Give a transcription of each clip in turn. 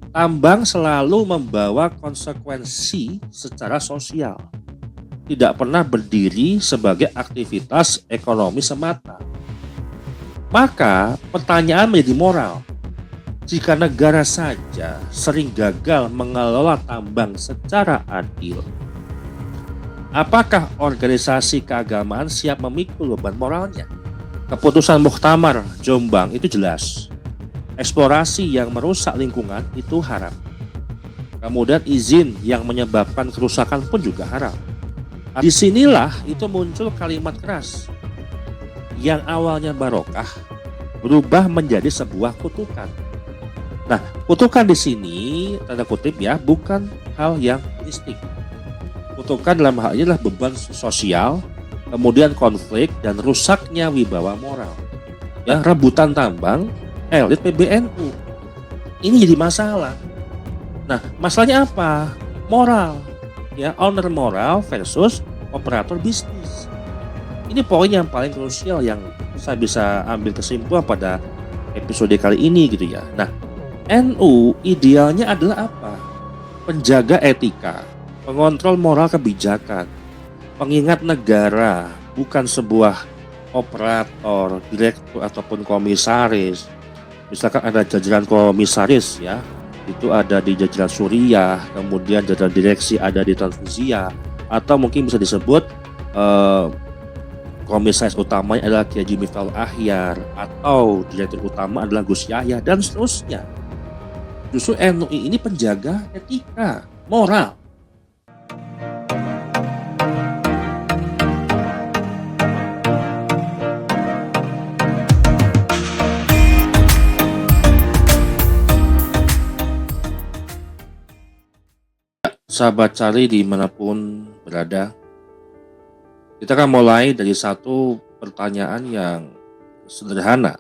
Tambang selalu membawa konsekuensi secara sosial, tidak pernah berdiri sebagai aktivitas ekonomi semata. Maka pertanyaan menjadi moral. Jika negara saja sering gagal mengelola tambang secara adil, apakah organisasi keagamaan siap memikul beban moralnya? Keputusan Muktamar Jombang itu jelas. Eksplorasi yang merusak lingkungan itu haram. Kemudian izin yang menyebabkan kerusakan pun juga haram. Disinilah itu muncul kalimat keras yang awalnya barokah berubah menjadi sebuah kutukan. Nah, kutukan di sini tanda kutip ya, bukan hal yang mistik. Kutukan dalam hal ini adalah beban sosial, kemudian konflik dan rusaknya wibawa moral. Ya, rebutan tambang elit PBNU. Ini jadi masalah. Nah, masalahnya apa? Moral. Ya, owner moral versus operator bisnis. Ini poin yang paling krusial yang saya bisa ambil kesimpulan pada episode kali ini gitu ya. Nah, NU idealnya adalah apa? Penjaga etika, pengontrol moral kebijakan, pengingat negara, bukan sebuah operator, direktur ataupun komisaris. Misalkan ada jajaran komisaris ya, itu ada di jajaran Suriah, kemudian jajaran direksi ada di Transvisia, atau mungkin bisa disebut komisaris utamanya adalah Kiai Haji Miftahul Ahyar, atau direktur utama adalah Gus Yahya, dan seterusnya. Justru NUI ini penjaga etika, moral. Sahabat cari dimanapun berada, kita akan mulai dari satu pertanyaan yang sederhana.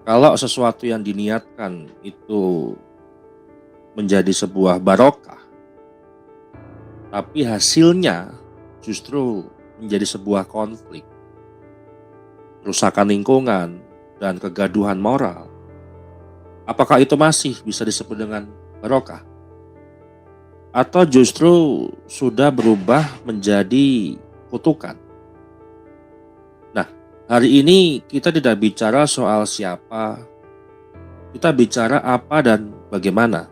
Kalau sesuatu yang diniatkan itu menjadi sebuah barokah, tapi hasilnya justru menjadi sebuah konflik, kerusakan lingkungan, dan kegaduhan moral, apakah itu masih bisa disebut dengan barokah? Atau justru sudah berubah menjadi kutukan? Nah, hari ini kita tidak bicara soal siapa, kita bicara apa dan bagaimana.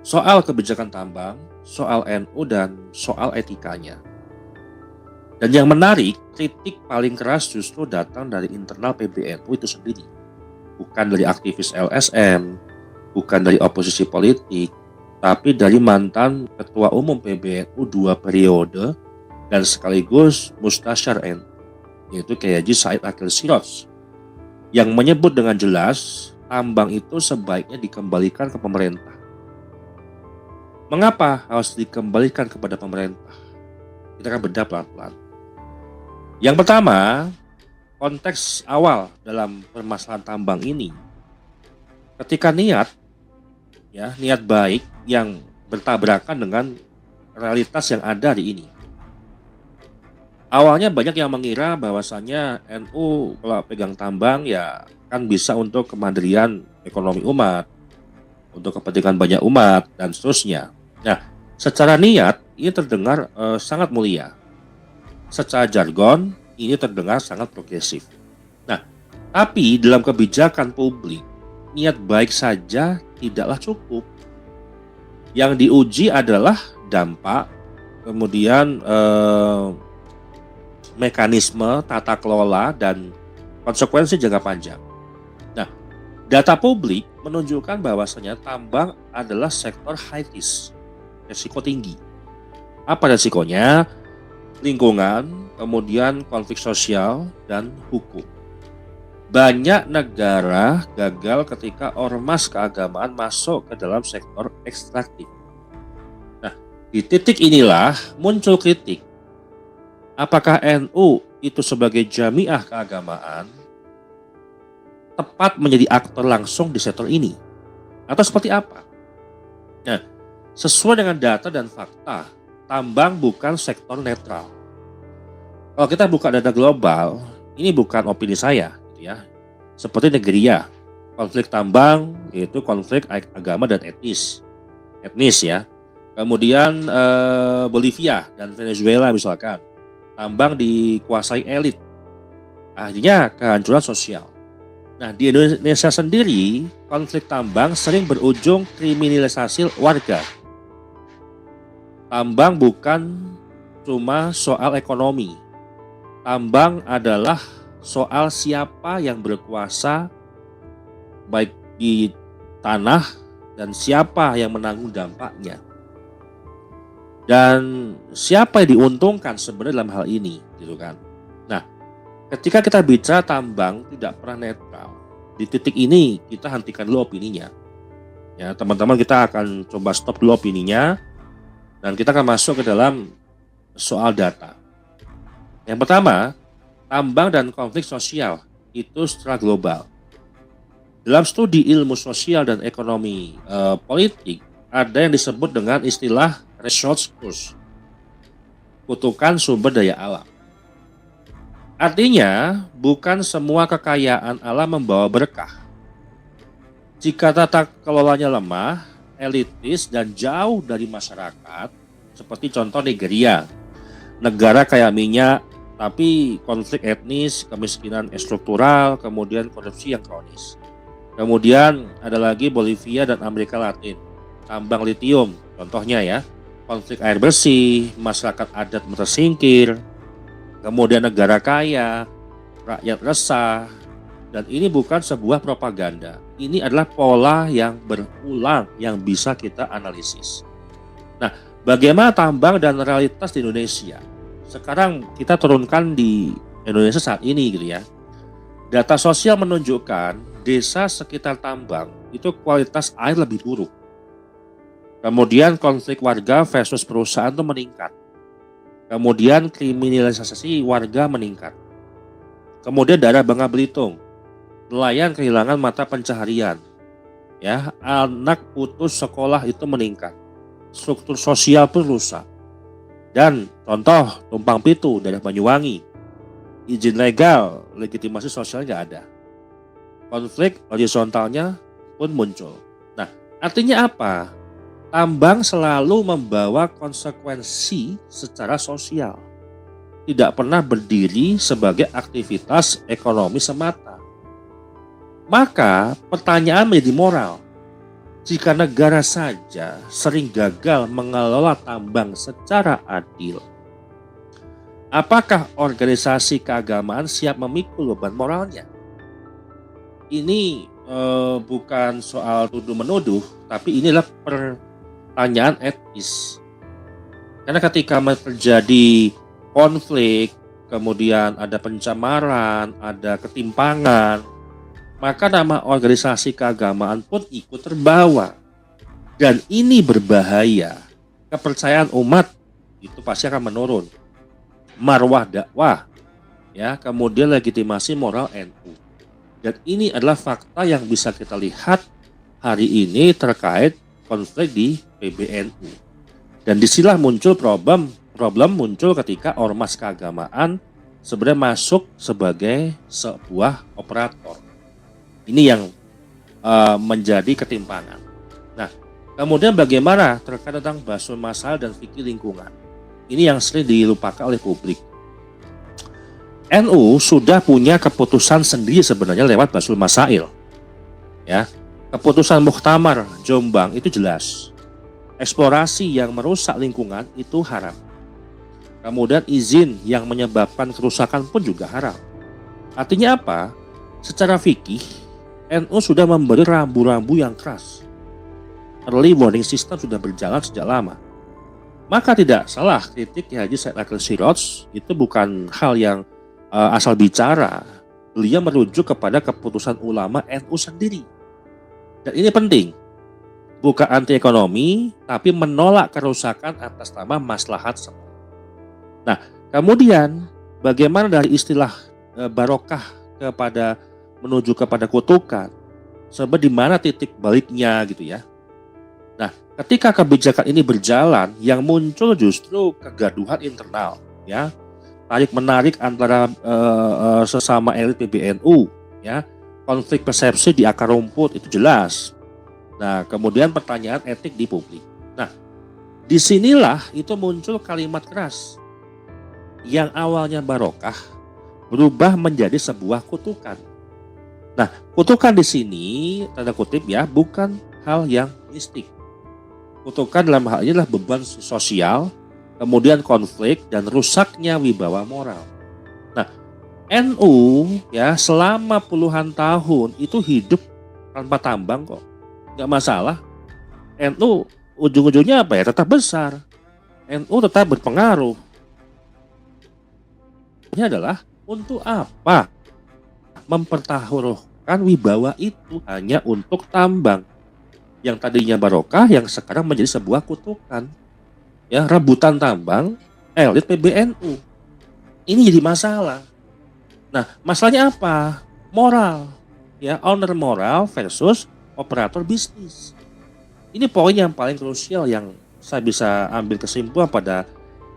Soal kebijakan tambang, soal NU, dan soal etikanya. Dan yang menarik, kritik paling keras justru datang dari internal PBNU itu sendiri. Bukan dari aktivis LSM, bukan dari oposisi politik, tapi dari mantan Ketua Umum PBNU 2 periode dan sekaligus Mustasyar NU, yaitu Kiai Haji Said Akil Siraj, yang menyebut dengan jelas tambang itu sebaiknya dikembalikan ke pemerintah. Mengapa harus dikembalikan kepada pemerintah? Kita akan bedah pelan-pelan. Yang pertama, konteks awal dalam permasalahan tambang ini, ketika niat baik yang bertabrakan dengan realitas yang ada di ini. Awalnya banyak yang mengira bahwasannya NU kalau pegang tambang ya kan bisa untuk kemandirian ekonomi umat, untuk kepentingan banyak umat, dan seterusnya. Nah, secara niat ini terdengar sangat mulia. Secara jargon ini terdengar sangat progresif. Nah, tapi dalam kebijakan publik, niat baik saja tidaklah cukup. Yang diuji adalah dampak, kemudian mekanisme tata kelola dan konsekuensi jangka panjang. Nah, data publik menunjukkan bahwasanya tambang adalah sektor high risk, risiko tinggi. Apa risikonya? Lingkungan, kemudian konflik sosial dan hukum. Banyak negara gagal ketika ormas keagamaan masuk ke dalam sektor ekstraktif. Nah, di titik inilah muncul kritik. Apakah NU itu sebagai jamiah keagamaan tepat menjadi aktor langsung di sektor ini? Atau seperti apa? Nah, sesuai dengan data dan fakta, tambang bukan sektor netral. Kalau kita buka data global, ini bukan opini saya, gitu ya. Seperti Negria, Konflik tambang yaitu konflik agama dan etnis ya. Kemudian Bolivia dan Venezuela misalkan, tambang dikuasai elit, akhirnya kehancuran sosial. Nah, di Indonesia sendiri, konflik tambang sering berujung kriminalisasi warga. Tambang bukan cuma soal ekonomi. Tambang adalah soal siapa yang berkuasa baik di tanah dan siapa yang menanggung dampaknya. Dan siapa yang diuntungkan sebenarnya dalam hal ini, gitu kan. Nah, ketika kita bicara tambang tidak pernah netral, di titik ini kita hentikan dulu opininya. Ya, teman-teman, kita akan coba stop dulu opininya dan kita akan masuk ke dalam soal data. Yang pertama, tambang dan konflik sosial itu secara global. Dalam studi ilmu sosial dan ekonomi politik, ada yang disebut dengan istilah resource curse, kutukan sumber daya alam. Artinya, bukan semua kekayaan alam membawa berkah. Jika tata kelolanya lemah, elitis, dan jauh dari masyarakat, seperti contoh Nigeria, negara kaya minyak, tapi konflik etnis, kemiskinan struktural, kemudian korupsi yang kronis. Kemudian ada lagi Bolivia dan Amerika Latin, tambang litium, contohnya ya, konflik air bersih, masyarakat adat tersingkir, kemudian negara kaya, rakyat resah, dan ini bukan sebuah propaganda. Ini adalah pola yang berulang yang bisa kita analisis. Nah, bagaimana tambang dan realitas di Indonesia? Sekarang kita turunkan di Indonesia saat ini gitu ya. Data sosial menunjukkan desa sekitar tambang itu kualitas air lebih buruk. Kemudian konflik warga versus perusahaan itu meningkat. Kemudian kriminalisasi warga meningkat. Kemudian daerah Bangka Belitung, nelayan kehilangan mata pencaharian. Ya, anak putus sekolah itu meningkat. Struktur sosial pun rusak. Dan contoh Tumpang Pitu, daerah Banyuwangi, izin legal, legitimasi sosial nggak ada. Konflik horizontalnya pun muncul. Nah, artinya apa? Tambang selalu membawa konsekuensi secara sosial. Tidak pernah berdiri sebagai aktivitas ekonomi semata. Maka pertanyaan menjadi moral. Jika negara saja sering gagal mengelola tambang secara adil, apakah organisasi keagamaan siap memikul beban moralnya? Ini bukan soal tuduh-menuduh, tapi inilah pertanyaan etis. Karena ketika terjadi konflik, kemudian ada pencemaran, ada ketimpangan, maka nama organisasi keagamaan pun ikut terbawa. Dan ini berbahaya. Kepercayaan umat itu pasti akan menurun. Marwah dakwah, ya, kemudian legitimasi moral NU. Dan ini adalah fakta yang bisa kita lihat hari ini terkait konflik di PBNU. Dan disinilah muncul problem muncul ketika ormas keagamaan sebenarnya masuk sebagai sebuah operator. Ini yang menjadi ketimpangan. Nah, kemudian bagaimana terkait tentang basul masalah dan fikih lingkungan? Ini yang sering dilupakan oleh publik. NU sudah punya keputusan sendiri sebenarnya lewat basul masail. Ya, keputusan Muktamar Jombang itu jelas. Eksplorasi yang merusak lingkungan itu haram. Kemudian izin yang menyebabkan kerusakan pun juga haram. Artinya apa? Secara fikih, NU sudah memberi rambu-rambu yang keras. Early warning system sudah berjalan sejak lama. Maka tidak salah kritik Ki Haji Said Akil Siroj itu bukan hal yang asal bicara. Beliau merujuk kepada keputusan ulama NU sendiri. Dan ini penting. Bukan anti ekonomi, tapi menolak kerusakan atas nama maslahat semua. Nah, kemudian bagaimana dari istilah barokah menuju kepada kutukan? Sebab di mana titik baliknya gitu ya. Nah, ketika kebijakan ini berjalan, yang muncul justru kegaduhan internal, ya, tarik menarik antara sesama elit PBNU, ya, konflik persepsi di akar rumput itu jelas. Nah, kemudian pertanyaan etik di publik. Nah, disinilah itu muncul kalimat keras yang awalnya barokah berubah menjadi sebuah kutukan. Nah, kutukan di sini tanda kutip ya, bukan hal yang mistik. Kutukan dalam hal ini adalah beban sosial, kemudian konflik dan rusaknya wibawa moral. Nah, NU ya selama puluhan tahun itu hidup tanpa tambang kok, nggak masalah. NU ujung-ujungnya apa ya? Tetap besar. NU tetap berpengaruh. Ini adalah untuk apa mempertaruhkan wibawa itu hanya untuk tambang yang tadinya barokah yang sekarang menjadi sebuah kutukan. Ya, rebutan tambang elit PBNU. Ini jadi masalah. Nah, masalahnya apa? Moral. Ya, owner moral versus operator bisnis. Ini poin yang paling krusial yang saya bisa ambil kesimpulan pada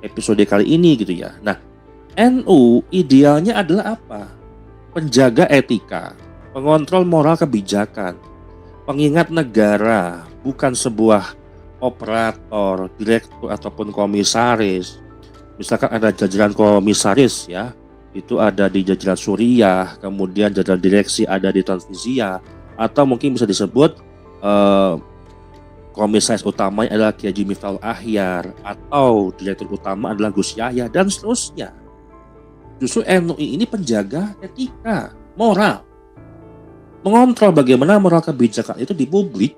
episode kali ini gitu ya. Nah, NU idealnya adalah apa? Penjaga etika, pengontrol moral kebijakan, pengingat negara, bukan sebuah operator, direktur ataupun komisaris. Misalkan ada jajaran komisaris ya, itu ada di jajaran Suriah, kemudian jajaran direksi ada di Transvisia, atau mungkin bisa disebut komisaris utamanya adalah Kiai Haji Miftahul Ahyar, atau direktur utama adalah Gus Yahya, dan seterusnya. Justru NUI ini penjaga etika, moral. Mengontrol bagaimana moral kebijakan itu di publik.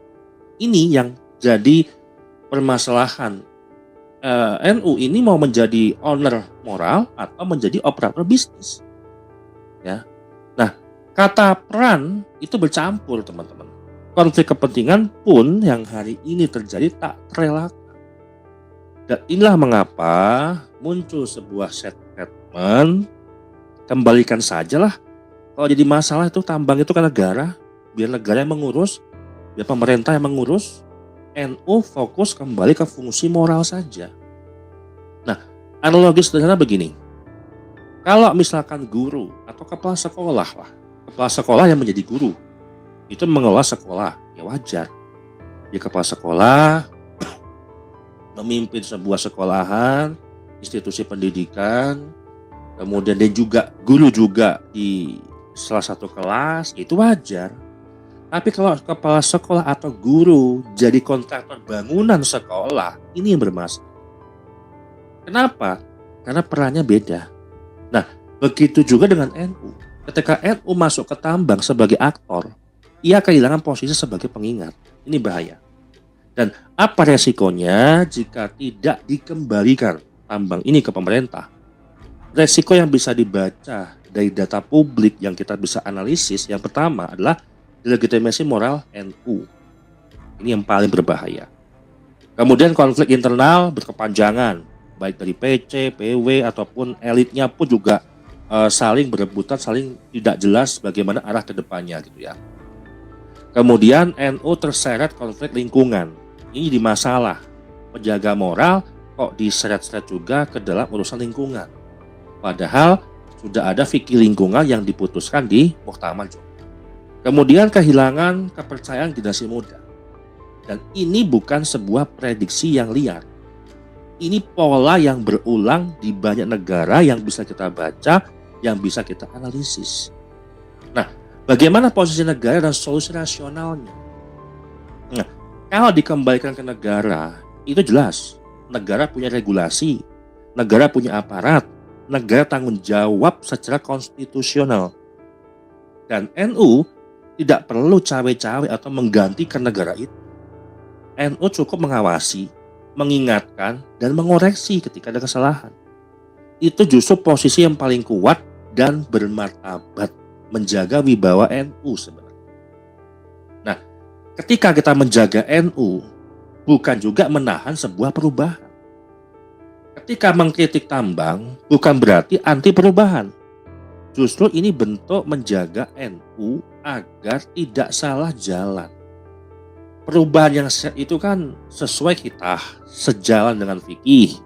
Ini yang jadi permasalahan. NU ini mau menjadi owner moral atau menjadi operator bisnis. Ya. Nah, kata peran itu bercampur, teman-teman. Konflik kepentingan pun yang hari ini terjadi tak terelakkan. Dan inilah mengapa muncul sebuah statement, kembalikan sajalah. Kalau jadi masalah itu tambang itu kan negara, biar negara yang mengurus, biar pemerintah yang mengurus. NU fokus kembali ke fungsi moral saja. Nah, analogi sederhana begini. Kalau misalkan guru atau kepala sekolah yang menjadi guru, itu mengelola sekolah, ya wajar. Dia kepala sekolah, memimpin sebuah sekolahan, institusi pendidikan, kemudian dia juga guru juga di salah satu kelas, itu wajar. Tapi kalau kepala sekolah atau guru jadi kontraktor bangunan sekolah, ini yang bermasalah. Kenapa? Karena perannya beda. Nah, begitu juga dengan NU. Ketika NU masuk ke tambang sebagai aktor, ia kehilangan posisi sebagai pengingat. Ini bahaya. Dan apa resikonya jika tidak dikembalikan tambang ini ke pemerintah? Resiko yang bisa dibaca dari data publik yang kita bisa analisis, yang pertama adalah delegitimasi moral NU. Ini yang paling berbahaya. Kemudian konflik internal berkepanjangan, baik dari PC, PW ataupun elitnya pun juga saling berebutan, saling tidak jelas bagaimana arah ke depannya gitu ya. Kemudian NU terseret konflik lingkungan. Ini di masalah. Penjaga moral kok diseret-seret juga ke dalam urusan lingkungan. Padahal sudah ada fikih lingkungan yang diputuskan di Muktamar Jombang. Kemudian kehilangan kepercayaan generasi muda. Dan ini bukan sebuah prediksi yang liar. Ini pola yang berulang di banyak negara yang bisa kita baca, yang bisa kita analisis. Nah, bagaimana posisi negara dan solusi rasionalnya? Nah, kalau dikembalikan ke negara, itu jelas. Negara punya regulasi, negara punya aparat, negara tanggung jawab secara konstitusional. Dan NU tidak perlu cawe-cawe atau menggantikan negara itu. NU cukup mengawasi, mengingatkan, dan mengoreksi ketika ada kesalahan. Itu justru posisi yang paling kuat dan bermartabat menjaga wibawa NU sebenarnya. Nah, ketika kita menjaga NU, bukan juga menahan sebuah perubahan. Ketika mengkritik tambang, bukan berarti anti perubahan. Justru ini bentuk menjaga NU agar tidak salah jalan. Perubahan yang itu kan sesuai kita, sejalan dengan fikih.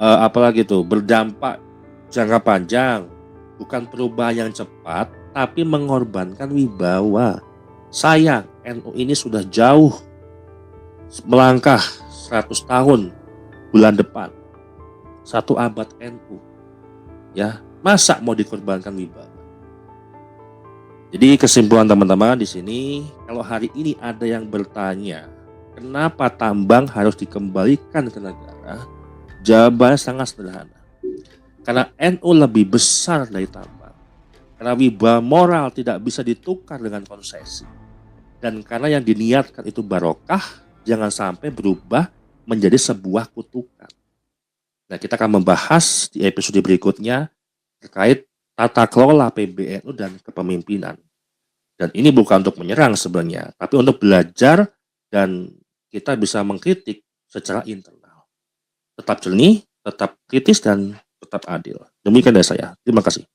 Apalagi itu berdampak jangka panjang, bukan perubahan yang cepat tapi mengorbankan wibawa. Sayang, NU ini sudah jauh melangkah 100 tahun bulan depan. 1 abad NU. Ya, masa mau dikorbankan wibawa? Jadi kesimpulan teman-teman di sini, kalau hari ini ada yang bertanya, kenapa tambang harus dikembalikan ke negara? Jawabannya sangat sederhana. Karena NU lebih besar dari tambang. Karena wibawa moral tidak bisa ditukar dengan konsesi. Dan karena yang diniatkan itu barokah, jangan sampai berubah menjadi sebuah kutukan. Nah, kita akan membahas di episode berikutnya terkait tata kelola PBNU dan kepemimpinan. Dan ini bukan untuk menyerang sebenarnya, tapi untuk belajar dan kita bisa mengkritik secara internal. Tetap jernih, tetap kritis, dan tetap adil. Demikian dari saya. Terima kasih.